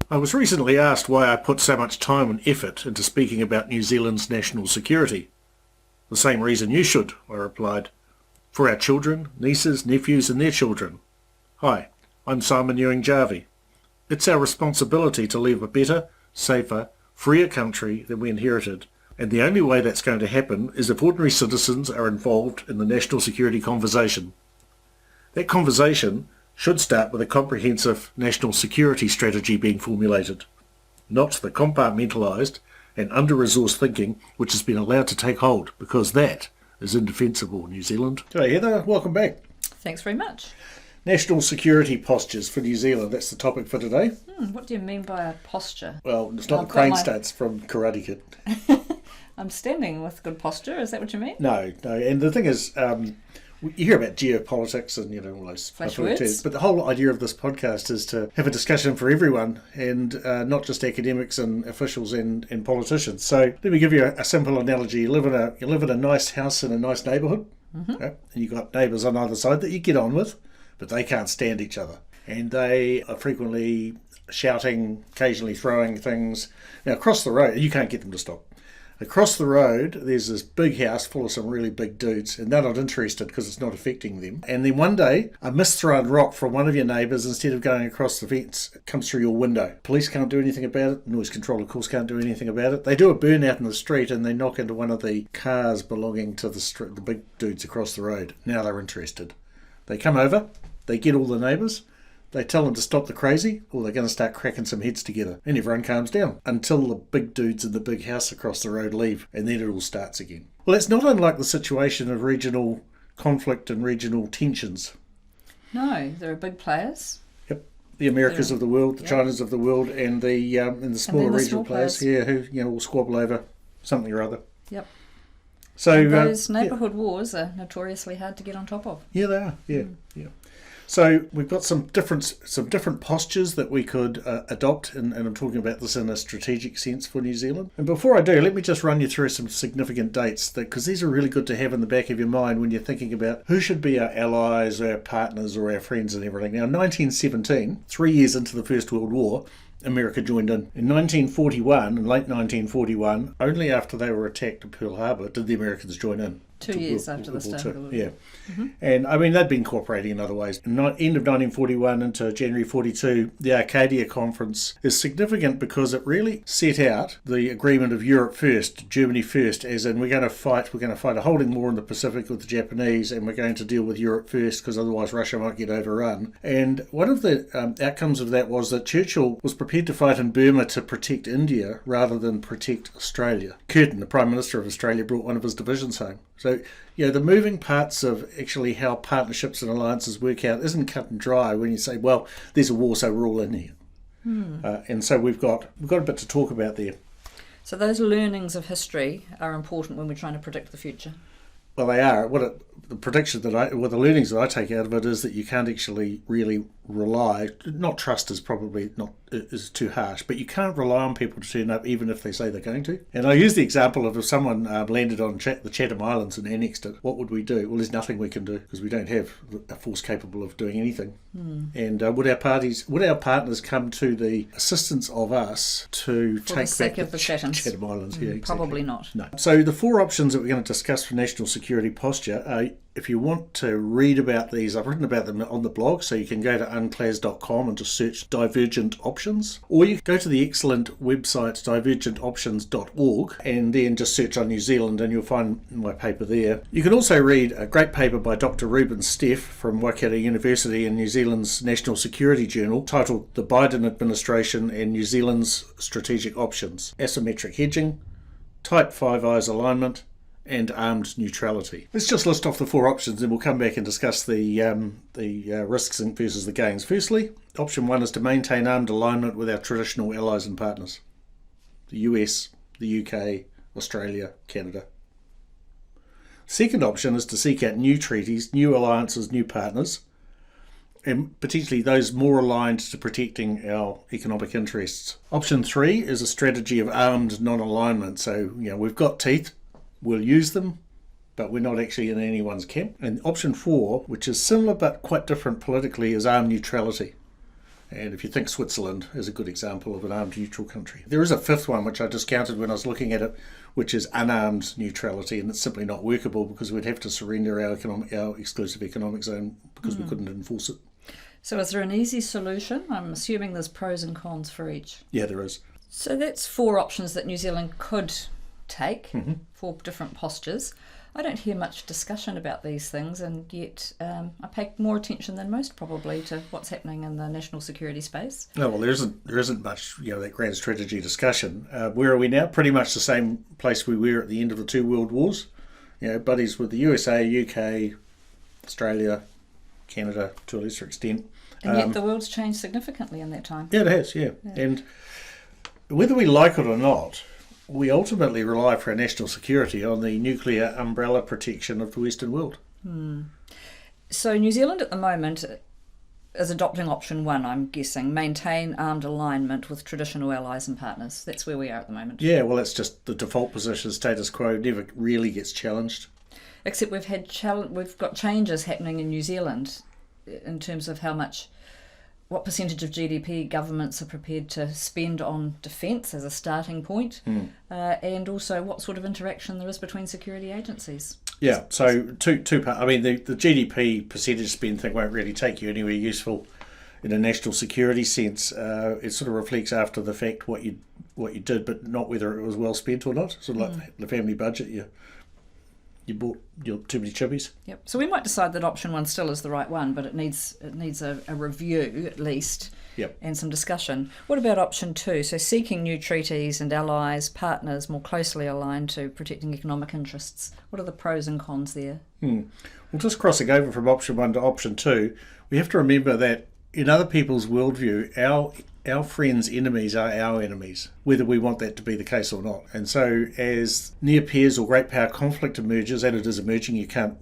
I was recently asked why I put so much time and effort into speaking about New Zealand's national security. The same reason you should, I replied. For our children, nieces, nephews and their children. Hi, I'm Simon Ewing-Jarvie. It's our responsibility to leave a better, safer, freer country than we inherited, and the only way that's going to happen is if ordinary citizens are involved in the national security conversation. That conversation should start with a comprehensive national security strategy being formulated, not the compartmentalised and under-resourced thinking which has been allowed to take hold, because that is indefensible, New Zealand. G'day Heather, welcome back. Thanks very much. National security postures for New Zealand, that's the topic for today. What do you mean by a posture? Well, it's not the crane stance from Karate Kid. I'm standing with good posture, is that what you mean? No, and the thing is, you hear about geopolitics and all those flash words, but the whole idea of this podcast is to have a discussion for everyone and not just academics and officials and politicians. So let me give you a simple analogy. You live in a nice house in a nice neighbourhood, and you've got neighbours on either side that you get on with, but they can't stand each other, and they are frequently shouting, occasionally throwing things. Now across the road, you can't get them to stop. Across the road, there's this big house full of some really big dudes, and they're not interested because it's not affecting them. And then one day, a misthrown rock from one of your neighbours, instead of going across the fence, comes through your window. Police can't do anything about it. Noise control, of course, can't do anything about it. They do a burnout in the street, and they knock into one of the cars belonging to the big dudes across the road. Now they're interested. They come over, they get all the neighbours, they tell them to stop the crazy, or they're going to start cracking some heads together. And everyone calms down until the big dudes in the big house across the road leave, and then it all starts again. Well, it's not unlike the situation of regional conflict and regional tensions. No, there are big players. Yep, the Americas of the world, the Chinas of the world, and the smaller regional players here who will squabble over something or other. Yep. So and those neighbourhood wars are notoriously hard to get on top of. Yeah, they are. Yeah. So we've got some different postures that we could adopt, and I'm talking about this in a strategic sense for New Zealand. And before I do, let me just run you through some significant dates, because these are really good to have in the back of your mind when you're thinking about who should be our allies, or our partners, or our friends and everything. Now, 1917, 3 years into the First World War, America joined in. In 1941, in late 1941, only after they were attacked at Pearl Harbor did the Americans join in. 2 years after the start of the war. Yeah. And I mean, they'd been cooperating in other ways. End of 1941 into January 42, the Arcadia Conference is significant because it really set out the agreement of Europe first, Germany first, as in we're going to fight a holding war in the Pacific with the Japanese, and we're going to deal with Europe first because otherwise Russia might get overrun. And one of the outcomes of that was that Churchill was prepared to fight in Burma to protect India rather than protect Australia. Curtin, the Prime Minister of Australia, brought one of his divisions home. So, the moving parts of actually how partnerships and alliances work out isn't cut and dry when you say, well, there's a war, so we're all in here. And so we've got a bit to talk about there. So those learnings of history are important when we're trying to predict the future. Well, they are. The learnings that I take out of it is that you can't actually really rely. Not trust is probably is too harsh, but you can't rely on people to turn up even if they say they're going to. And I use the example of if someone landed on the Chatham Islands and annexed it, what would we do? Well, there's nothing we can do because we don't have a force capable of doing anything. And would our partners come to the assistance of us to For take the sake back of the Chatham Islands? Yeah, exactly. Probably not. No. So the four options that we're going to discuss for national security posture are, if you want to read about these, I've written about them on the blog, so you can go to unclas.com and just search Divergent Options, or you can go to the excellent website divergentoptions.org and then just search on New Zealand and you'll find my paper there. You can also read a great paper by Dr Reuben Steff from Waikato University in New Zealand's National Security Journal titled The Biden Administration and New Zealand's Strategic Options, Asymmetric Hedging, Tight Five Eyes Alignment, and armed neutrality. Let's just list off the four options and we'll come back and discuss the risks versus the gains. Firstly, option one is to maintain armed alignment with our traditional allies and partners. The US, the UK, Australia, Canada. Second option is to seek out new treaties, new alliances, new partners, and particularly those more aligned to protecting our economic interests. Option three is a strategy of armed non-alignment. So, we've got teeth, we'll use them, but we're not actually in anyone's camp. And option four, which is similar but quite different politically, is armed neutrality. And if you think Switzerland is a good example of an armed neutral country. There is a fifth one, which I discounted when I was looking at it, which is unarmed neutrality, and it's simply not workable because we'd have to surrender our exclusive economic zone because we couldn't enforce it. So is there an easy solution? I'm assuming there's pros and cons for each. Yeah, there is. So that's 4 options that New Zealand could take, 4 different postures. I don't hear much discussion about these things, and yet I pay more attention than most probably to what's happening in the national security space. No, well, there isn't much, that grand strategy discussion. Where are we now? Pretty much the same place we were at the end of the 2 world wars. Buddies with the USA, UK, Australia, Canada to a lesser extent. And yet the world's changed significantly in that time. Yeah, it has, yeah. And whether we like it or not, we ultimately rely for our national security on the nuclear umbrella protection of the Western world. So New Zealand at the moment is adopting option 1, I'm guessing, maintain armed alignment with traditional allies and partners. That's where we are at the moment. Yeah, well, it's just the default position, status quo, never really gets challenged. Except we've got changes happening in New Zealand in terms of what percentage of GDP governments are prepared to spend on defence as a starting point, and also what sort of interaction there is between security agencies. Yeah, so two parts. I mean, the GDP percentage spend thing won't really take you anywhere useful in a national security sense. It sort of reflects after the fact what you did, but not whether it was well spent or not. Sort of like the family budget, you bought too many chippies. Yep. So we might decide that option 1 still is the right one, but it needs a review at least, and some discussion. What about option 2? So seeking new treaties and allies, partners more closely aligned to protecting economic interests. What are the pros and cons there? Well, just crossing over from option 1 to option 2, we have to remember that in other people's worldview, our friends' enemies are our enemies, whether we want that to be the case or not. And so as near peers or great power conflict emerges, and it is emerging, you can't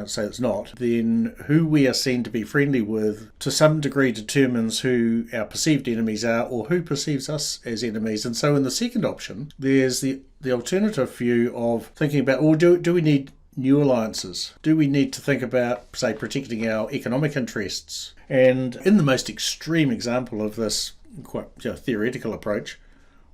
say it's not, then who we are seen to be friendly with to some degree determines who our perceived enemies are or who perceives us as enemies. And so in the second option, there's the alternative view of thinking about, do we need new alliances? Do we need to think about, say, protecting our economic interests? And in the most extreme example of this quite theoretical approach,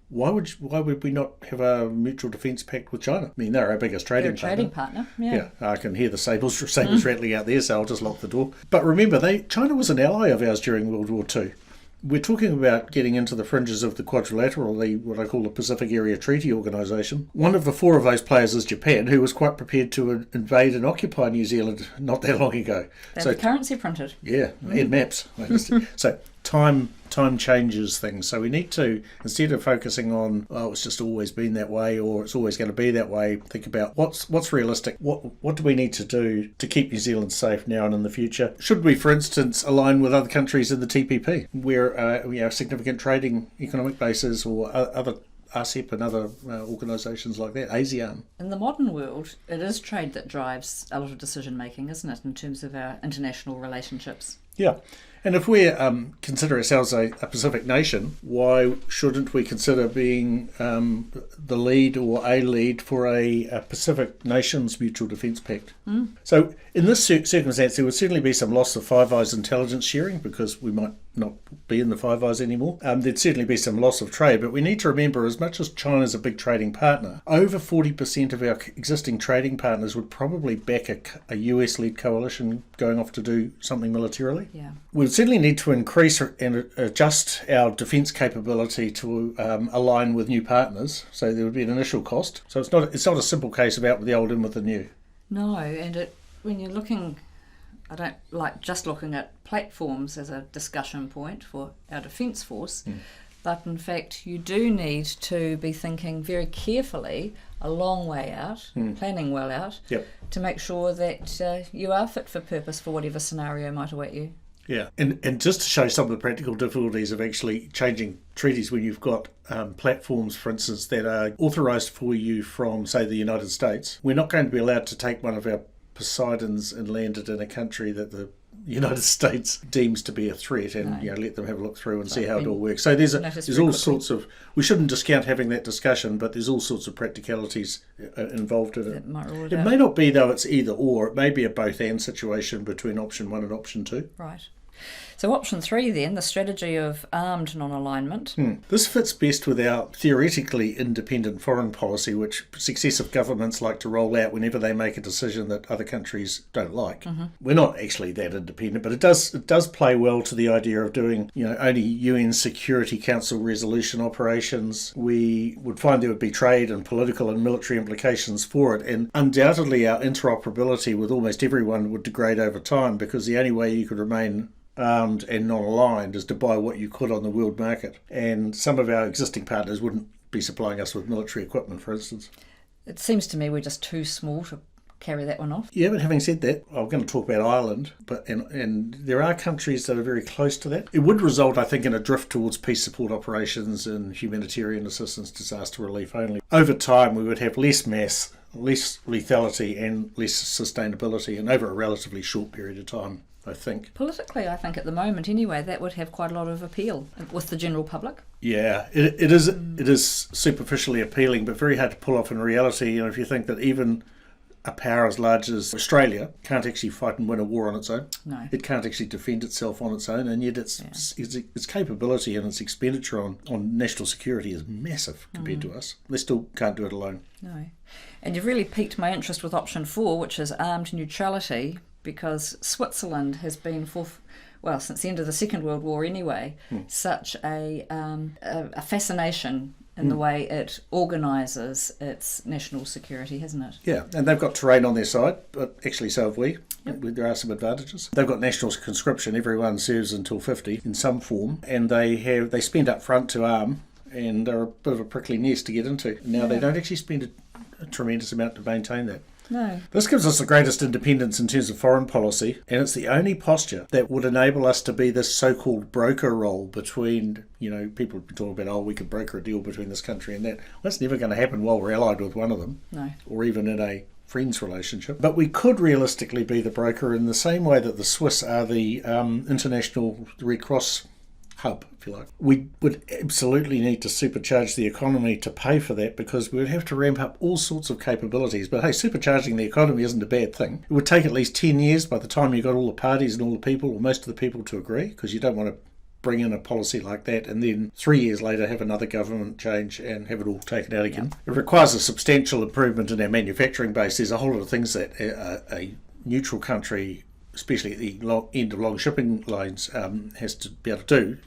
why would we not have a mutual defence pact with China? I mean, they're our biggest trading partner. Yeah, I can hear the sabres rattling out there, so I'll just lock the door. But remember, China was an ally of ours during World War II. We're talking about getting into the fringes of the quadrilateral, what I call the Pacific Area Treaty Organisation. One of the 4 of those players is Japan, who was quite prepared to invade and occupy New Zealand not that long ago. They have the currency printed. Yeah, and maps. So time changes things. So we need to, instead of focusing on, it's just always been that way or it's always going to be that way, think about what's realistic. What do we need to do to keep New Zealand safe now and in the future? Should we, for instance, align with other countries in the TPP, where we have significant trading economic bases, or other RCEP and other organisations like that, ASEAN? In the modern world, it is trade that drives a lot of decision making, isn't it, in terms of our international relationships? Yeah. And if we consider ourselves a Pacific nation, why shouldn't we consider being the lead or a lead for a Pacific Nations Mutual Defence Pact? So in this circumstance, there would certainly be some loss of Five Eyes intelligence sharing because we might not be in the Five Eyes anymore. There'd certainly be some loss of trade, but we need to remember, as much as China's a big trading partner, over 40% of our existing trading partners would probably back a US-led coalition going off to do something militarily. Yeah. We'd certainly need to increase and adjust our defence capability to align with new partners, so there would be an initial cost. So it's not a simple case of out with the old, in with the new. No, and when you're looking, I don't like just looking at platforms as a discussion point for our defence force, but in fact you do need to be thinking very carefully a long way out, planning well out, to make sure that you are fit for purpose for whatever scenario might await you. Yeah, and just to show some of the practical difficulties of actually changing treaties when you've got platforms, for instance, that are authorised for you from, say, the United States, we're not going to be allowed to take one of our Poseidons and land it in a country that the United States deems to be a threat, and let them have a look through and see how it all works. So there's all sorts of, we shouldn't discount having that discussion, but there's all sorts of practicalities involved in it. It may not be, though, it's either or. It may be a both and situation between option 1 and option 2. Right. So option 3 then, the strategy of armed non-alignment. This fits best with our theoretically independent foreign policy, which successive governments like to roll out whenever they make a decision that other countries don't like. We're not actually that independent, but it does play well to the idea of doing, only UN Security Council resolution operations. We would find there would be trade and political and military implications for it, and undoubtedly our interoperability with almost everyone would degrade over time, because the only way you could remain armed and non-aligned is to buy what you could on the world market. And some of our existing partners wouldn't be supplying us with military equipment, for instance. It seems to me we're just too small to carry that one off. Yeah, but having said that, I'm going to talk about Ireland, and there are countries that are very close to that. It would result, I think, in a drift towards peace support operations and humanitarian assistance, disaster relief only. Over time, we would have less mass, less lethality and less sustainability, and over a relatively short period of time, I think. Politically, I think at the moment anyway, that would have quite a lot of appeal with the general public. Yeah, it is superficially appealing, but very hard to pull off in reality. If you think that even a power as large as Australia can't actually fight and win a war on its own. No. It can't actually defend itself on its own, and yet its capability and its expenditure on national security is massive compared to us. They still can't do it alone. No. And you've really piqued my interest with option 4, which is armed neutrality, because Switzerland has been since the end of the Second World War anyway, such a fascination in the way it organises its national security, hasn't it? Yeah, and they've got terrain on their side, but actually so have we. Yep. There are some advantages. They've got national conscription. Everyone serves until 50 in some form, and they spend up front to arm, and they're a bit of a prickly nest to get into. Now they don't actually spend a tremendous amount to maintain that. No. This gives us the greatest independence in terms of foreign policy, and it's the only posture that would enable us to be this so-called broker role between, people have been talking about, we could broker a deal between this country and that. Well, that's never going to happen while we're allied with one of them. No. Or even in a friends relationship. But we could realistically be the broker in the same way that the Swiss are the international Red Cross hub, if you like. We would absolutely need to supercharge the economy to pay for that, because we would have to ramp up all sorts of capabilities. But hey, supercharging the economy isn't a bad thing. It would take at least 10 years by the time you got all the parties and all the people, or most of the people, to agree, because you don't want to bring in a policy like that and then 3 years later have another government change and have it all taken out again. It requires a substantial improvement in our manufacturing base. There's a whole lot of things that a neutral country, especially at the end of long shipping lines, has to be able to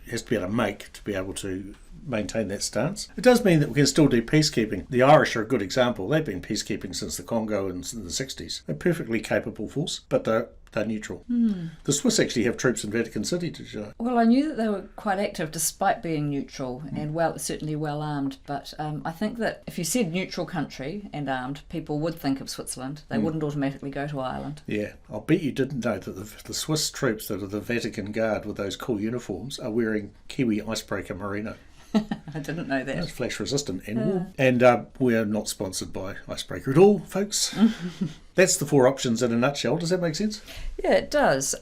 make to be able to maintain that stance. It does mean that we can still do peacekeeping. The Irish are a good example. They've been peacekeeping since the Congo in the 60s. They're a perfectly capable force, but they're neutral. The Swiss actually have troops in Vatican City, did you know? Well, I knew that they were quite active despite being neutral and certainly well armed, but I think that if you said neutral country and armed, people would think of Switzerland. They wouldn't automatically go to Ireland. Yeah, I'll bet you didn't know that the Swiss troops that are the Vatican Guard with those cool uniforms are wearing Kiwi icebreaker merino. I didn't know that. It's flash resistant and warm. And we're not sponsored by Icebreaker at all, folks. That's the 4 options in a nutshell. Does that make sense? Yeah, it does.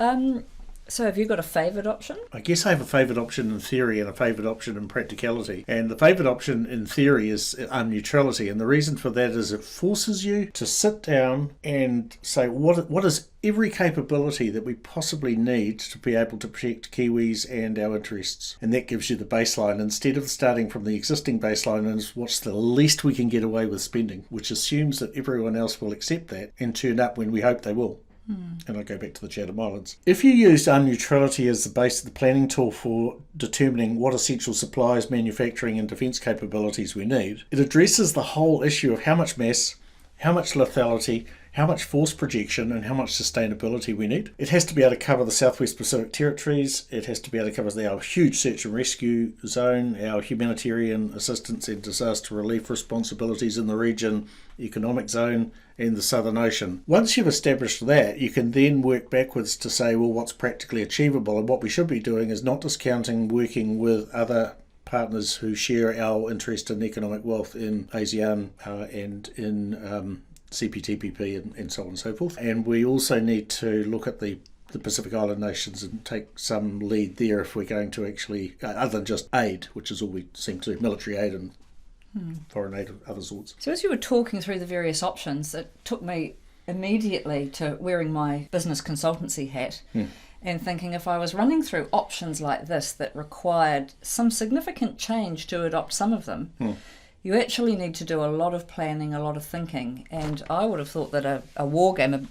So have you got a favoured option? I guess I have a favoured option in theory and a favoured option in practicality. And the favoured option in theory is neutrality. And the reason for that is it forces you to sit down and say, what is every capability that we possibly need to be able to protect Kiwis and our interests? And that gives you the baseline, instead of starting from the existing baseline and what's the least we can get away with spending, which assumes that everyone else will accept that and turn up when we hope they will. And I go back to the Chatham Islands. If you use neutrality as the base of the planning tool for determining what essential supplies, manufacturing and defence capabilities we need, it addresses the whole issue of how much mass, how much lethality, how much force projection and how much sustainability we need. It has to be able to cover the Southwest Pacific territories. It has to be able to cover our huge search and rescue zone, our humanitarian assistance and disaster relief responsibilities in the region, economic zone and the Southern Ocean. Once you've established that, you can then work backwards to say, well, what's practically achievable? And what we should be doing is not discounting working with other partners who share our interest in economic wealth in ASEAN and in CPTPP and so on and so forth. And we also need to look at the Pacific Island nations and take some lead there if we're going to actually, other than just aid, which is all we seem to do, military aid and foreign aid of other sorts. So as you were talking through the various options, it took me immediately to wearing my business consultancy hat and thinking if I was running through options like this that required some significant change to adopt some of them, you actually need to do a lot of planning, a lot of thinking, and I would have thought that a war game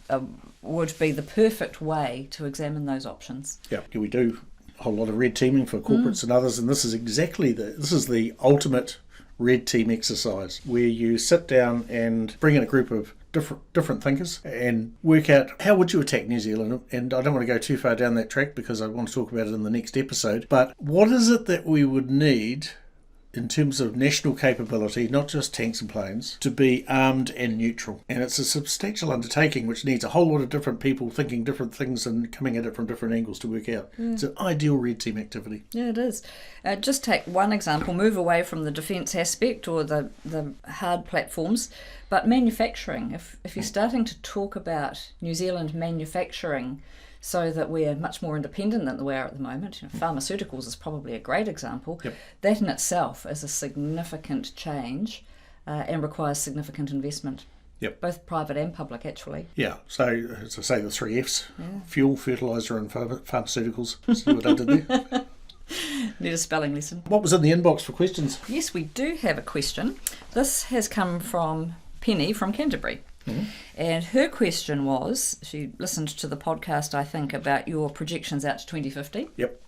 would be the perfect way to examine those options. Yeah, we do a whole lot of red teaming for corporates and others, and this is the ultimate red team exercise where you sit down and bring in a group of different thinkers and work out how would you attack New Zealand. And I don't want to go too far down that track because I want to talk about it in the next episode, but what is it that we would need in terms of national capability, not just tanks and planes, to be armed and neutral? And it's a substantial undertaking which needs a whole lot of different people thinking different things and coming at it from different angles to work out. It's an ideal red team activity. Yeah, it is. Just take one example, move away from the defence aspect or the hard platforms, but manufacturing. If you're starting to talk about New Zealand manufacturing so that we're much more independent than we are at the moment. Pharmaceuticals is probably a great example. Yep. That in itself is a significant change and requires significant investment. Yep. Both private and public, actually. Yeah, so as I say, the 3 Fs, fuel, fertiliser and pharmaceuticals. See what I did there? Need a spelling lesson. What was in the inbox for questions? Yes, we do have a question. This has come from Penny from Canterbury. And her question was, she listened to the podcast, I think, about your projections out to 2050. Yep.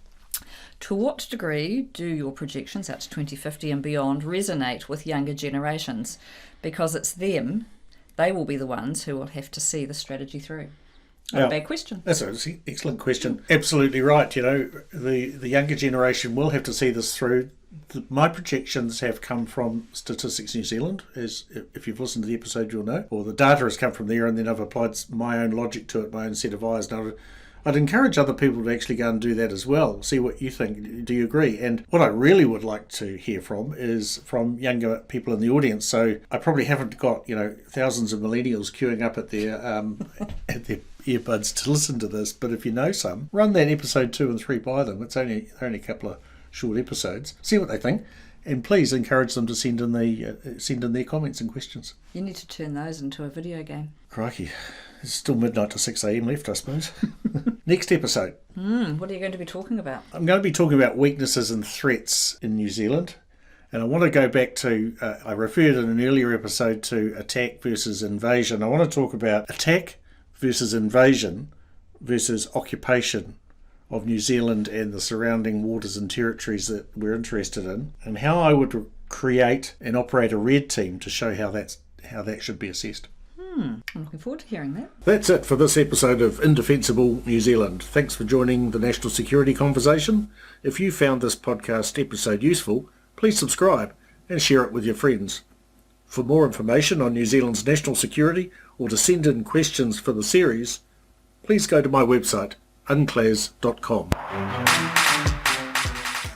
To what degree do your projections out to 2050 and beyond resonate with younger generations? Because it's them, they will be the ones who will have to see the strategy through. Not a bad question. That's an excellent question. Absolutely right. The younger generation will have to see this through. My projections have come from Statistics New Zealand, as if you've listened to the episode you'll know, or the data has come from there, and then I've applied my own logic to it, my own set of eyes. Now, I'd encourage other people to actually go and do that as well, see what you think. Do you agree? And what I really would like to hear from is from younger people in the audience. So I probably haven't got thousands of millennials queuing up at their earbuds to listen to this, but if you know some, run that episode 2 and 3 by them. It's only a couple of short episodes. See what they think, and please encourage them to send in their comments and questions. You need to turn those into a video game. Crikey, it's still midnight to 6 a.m. left, I suppose. Next episode. What are you going to be talking about? I'm going to be talking about weaknesses and threats in New Zealand, and I want to go back to, I referred in an earlier episode to attack versus invasion. I want to talk about attack versus invasion versus occupation of New Zealand and the surrounding waters and territories that we're interested in, and how I would create and operate a red team to show how that should be assessed. I'm looking forward to hearing that. That's it for this episode of Indefensible New Zealand. Thanks for joining the national security conversation. If you found this podcast episode useful, please subscribe and share it with your friends. For more information on New Zealand's national security or to send in questions for the series, please go to my website, unclas.com.